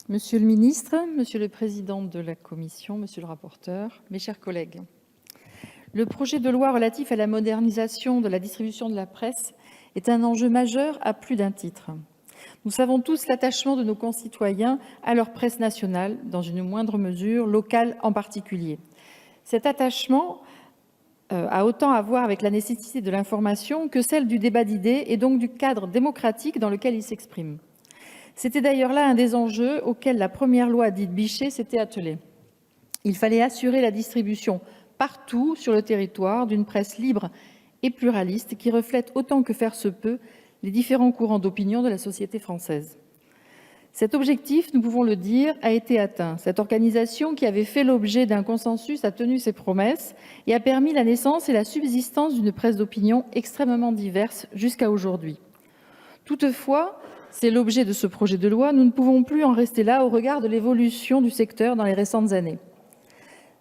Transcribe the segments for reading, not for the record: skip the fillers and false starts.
Monsieur le ministre, monsieur le président de la commission, monsieur le rapporteur, mes chers collègues, le projet de loi relatif à la modernisation de la distribution de la presse est un enjeu majeur à plus d'un titre. Nous savons tous l'attachement de nos concitoyens à leur presse nationale, dans une moindre mesure, locale en particulier. Cet attachement a autant à voir avec la nécessité de l'information que celle du débat d'idées et donc du cadre démocratique dans lequel il s'exprime. C'était d'ailleurs là un des enjeux auxquels la première loi dite Bichet s'était attelée. Il fallait assurer la distribution partout sur le territoire d'une presse libre et pluraliste qui reflète autant que faire se peut les différents courants d'opinion de la société française. Cet objectif, nous pouvons le dire, a été atteint. Cette organisation qui avait fait l'objet d'un consensus a tenu ses promesses et a permis la naissance et la subsistance d'une presse d'opinion extrêmement diverse jusqu'à aujourd'hui. Toutefois, c'est l'objet de ce projet de loi, nous ne pouvons plus en rester là au regard de l'évolution du secteur dans les récentes années.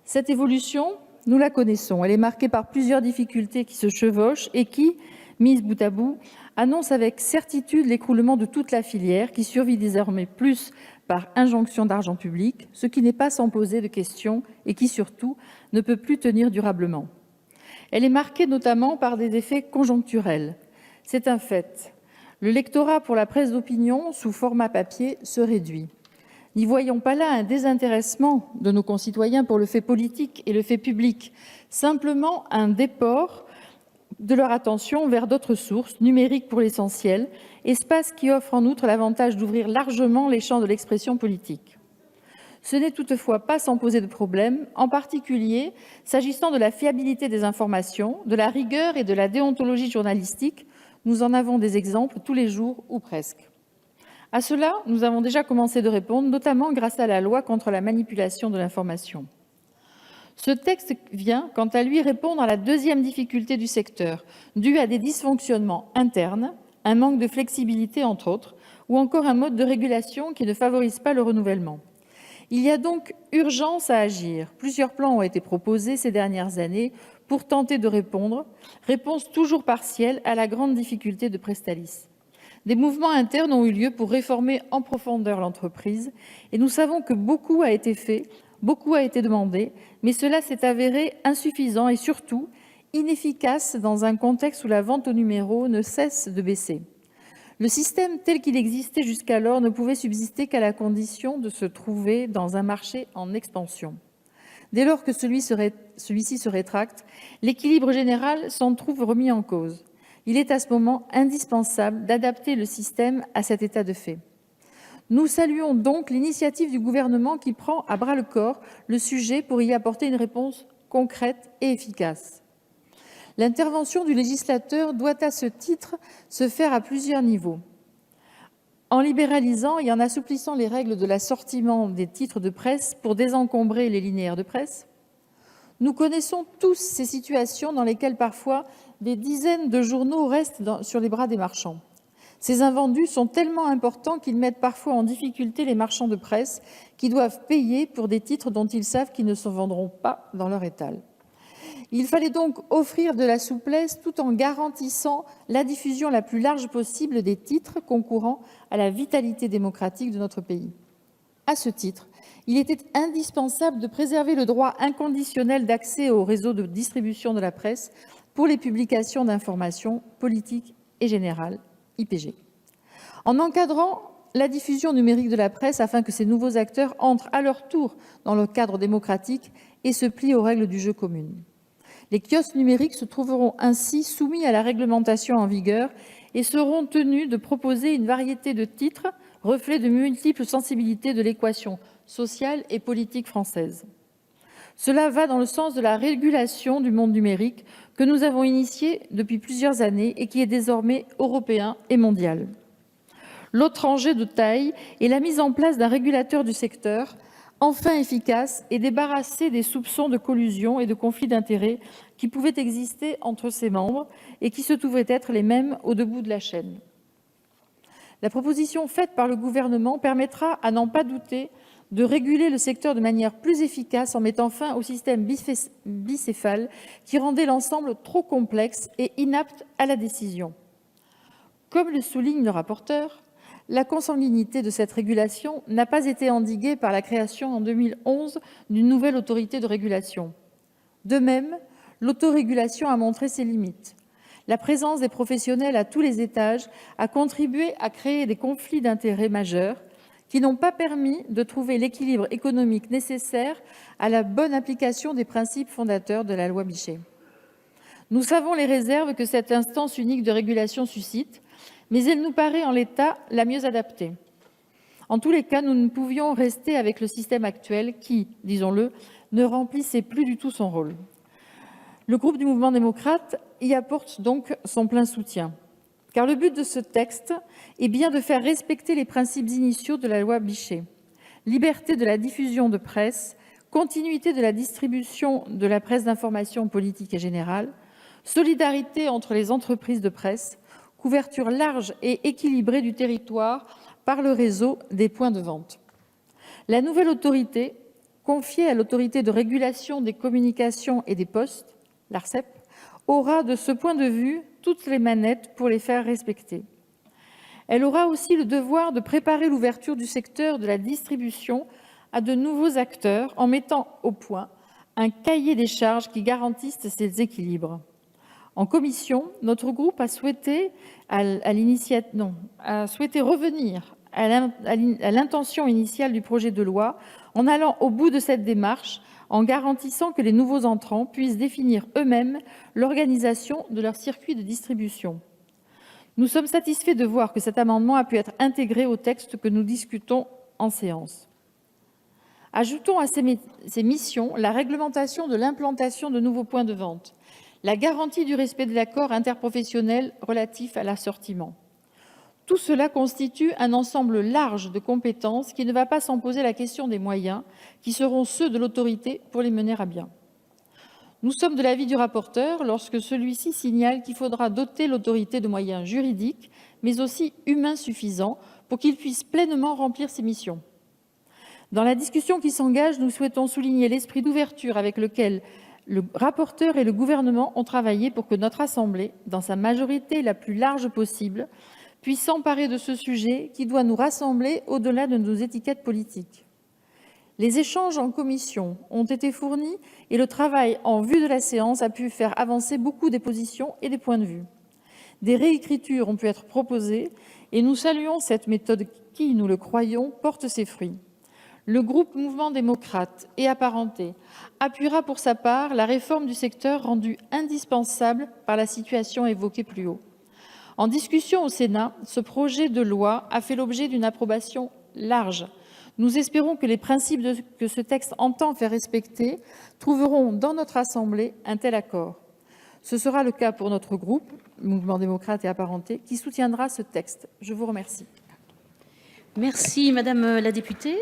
Cette évolution, nous la connaissons. Elle est marquée par plusieurs difficultés qui se chevauchent et qui, mises bout à bout, annoncent avec certitude l'écroulement de toute la filière qui survit désormais plus par injonction d'argent public, ce qui n'est pas sans poser de questions et qui, surtout, ne peut plus tenir durablement. Elle est marquée notamment par des effets conjoncturels. C'est un fait. Le lectorat pour la presse d'opinion, sous format papier, se réduit. N'y voyons pas là un désintéressement de nos concitoyens pour le fait politique et le fait public, simplement un déport de leur attention vers d'autres sources, numériques pour l'essentiel, espace qui offre en outre l'avantage d'ouvrir largement les champs de l'expression politique. Ce n'est toutefois pas sans poser de problème, en particulier s'agissant de la fiabilité des informations, de la rigueur et de la déontologie journalistique. Nous en avons des exemples tous les jours ou presque. À cela, nous avons déjà commencé de répondre, notamment grâce à la loi contre la manipulation de l'information. Ce texte vient, quant à lui, répondre à la deuxième difficulté du secteur, due à des dysfonctionnements internes, un manque de flexibilité entre autres, ou encore un mode de régulation qui ne favorise pas le renouvellement. Il y a donc urgence à agir. Plusieurs plans ont été proposés ces dernières années pour tenter de répondre, réponse toujours partielle à la grande difficulté de Presstalis. Des mouvements internes ont eu lieu pour réformer en profondeur l'entreprise et nous savons que beaucoup a été fait, beaucoup a été demandé, mais cela s'est avéré insuffisant et surtout inefficace dans un contexte où la vente au numéro ne cesse de baisser. Le système tel qu'il existait jusqu'alors ne pouvait subsister qu'à la condition de se trouver dans un marché en expansion. Dès lors que celui-ci se rétracte, l'équilibre général s'en trouve remis en cause. Il est à ce moment indispensable d'adapter le système à cet état de fait. Nous saluons donc l'initiative du gouvernement qui prend à bras-le-corps le sujet pour y apporter une réponse concrète et efficace. L'intervention du législateur doit à ce titre se faire à plusieurs niveaux. En libéralisant et en assouplissant les règles de l'assortiment des titres de presse pour désencombrer les linéaires de presse. Nous connaissons tous ces situations dans lesquelles parfois des dizaines de journaux restent sur les bras des marchands. Ces invendus sont tellement importants qu'ils mettent parfois en difficulté les marchands de presse qui doivent payer pour des titres dont ils savent qu'ils ne se vendront pas dans leur étal. Il fallait donc offrir de la souplesse tout en garantissant la diffusion la plus large possible des titres concourant à la vitalité démocratique de notre pays. À ce titre, il était indispensable de préserver le droit inconditionnel d'accès au réseau de distribution de la presse pour les publications d'informations politiques et générales, IPG. En encadrant la diffusion numérique de la presse afin que ces nouveaux acteurs entrent à leur tour dans le cadre démocratique et se plient aux règles du jeu communes. Les kiosques numériques se trouveront ainsi soumis à la réglementation en vigueur et seront tenus de proposer une variété de titres, reflet de multiples sensibilités de l'équation sociale et politique française. Cela va dans le sens de la régulation du monde numérique que nous avons initiée depuis plusieurs années et qui est désormais européen et mondial. L'autre enjeu de taille est la mise en place d'un régulateur du secteur, enfin efficace et débarrassé des soupçons de collusion et de conflits d'intérêts qui pouvaient exister entre ses membres et qui se trouvaient être les mêmes au debout de la chaîne. La proposition faite par le gouvernement permettra, à n'en pas douter, de réguler le secteur de manière plus efficace en mettant fin au système bicéphale qui rendait l'ensemble trop complexe et inapte à la décision. Comme le souligne le rapporteur, La consanguinité de cette régulation n'a pas été endiguée par la création en 2011 d'une nouvelle autorité de régulation. De même, l'autorégulation a montré ses limites. La présence des professionnels à tous les étages a contribué à créer des conflits d'intérêts majeurs qui n'ont pas permis de trouver l'équilibre économique nécessaire à la bonne application des principes fondateurs de la loi Bichet. Nous savons les réserves que cette instance unique de régulation suscite, mais elle nous paraît en l'état la mieux adaptée. En tous les cas, nous ne pouvions rester avec le système actuel qui, disons-le, ne remplissait plus du tout son rôle. Le groupe du Mouvement démocrate y apporte donc son plein soutien, car le but de ce texte est bien de faire respecter les principes initiaux de la loi Bichet. Liberté de la diffusion de presse, continuité de la distribution de la presse d'information politique et générale, solidarité entre les entreprises de presse, couverture large et équilibrée du territoire par le réseau des points de vente. La nouvelle autorité, confiée à l'autorité de régulation des communications et des postes, l'ARCEP, aura de ce point de vue toutes les manettes pour les faire respecter. Elle aura aussi le devoir de préparer l'ouverture du secteur de la distribution à de nouveaux acteurs en mettant au point un cahier des charges qui garantisse ces équilibres. En commission, notre groupe a souhaité revenir à l'intention initiale du projet de loi en allant au bout de cette démarche, en garantissant que les nouveaux entrants puissent définir eux-mêmes l'organisation de leur circuit de distribution. Nous sommes satisfaits de voir que cet amendement a pu être intégré au texte que nous discutons en séance. Ajoutons à ces missions la réglementation de l'implantation de nouveaux points de vente, la garantie du respect de l'accord interprofessionnel relatif à l'assortiment. Tout cela constitue un ensemble large de compétences qui ne va pas sans poser la question des moyens qui seront ceux de l'autorité pour les mener à bien. Nous sommes de l'avis du rapporteur lorsque celui-ci signale qu'il faudra doter l'autorité de moyens juridiques, mais aussi humains suffisants pour qu'il puisse pleinement remplir ses missions. Dans la discussion qui s'engage, nous souhaitons souligner l'esprit d'ouverture avec lequel le rapporteur et le gouvernement ont travaillé pour que notre Assemblée, dans sa majorité la plus large possible, puisse s'emparer de ce sujet qui doit nous rassembler au-delà de nos étiquettes politiques. Les échanges en commission ont été fournis et le travail en vue de la séance a pu faire avancer beaucoup des positions et des points de vue. Des réécritures ont pu être proposées et nous saluons cette méthode qui, nous le croyons, porte ses fruits. Le groupe Mouvement démocrate et apparentés appuiera pour sa part la réforme du secteur rendue indispensable par la situation évoquée plus haut. En discussion au Sénat, ce projet de loi a fait l'objet d'une approbation large. Nous espérons que les principes que ce texte entend faire respecter trouveront dans notre Assemblée un tel accord. Ce sera le cas pour notre groupe, Mouvement démocrate et apparentés, qui soutiendra ce texte. Je vous remercie. Merci, Madame la députée.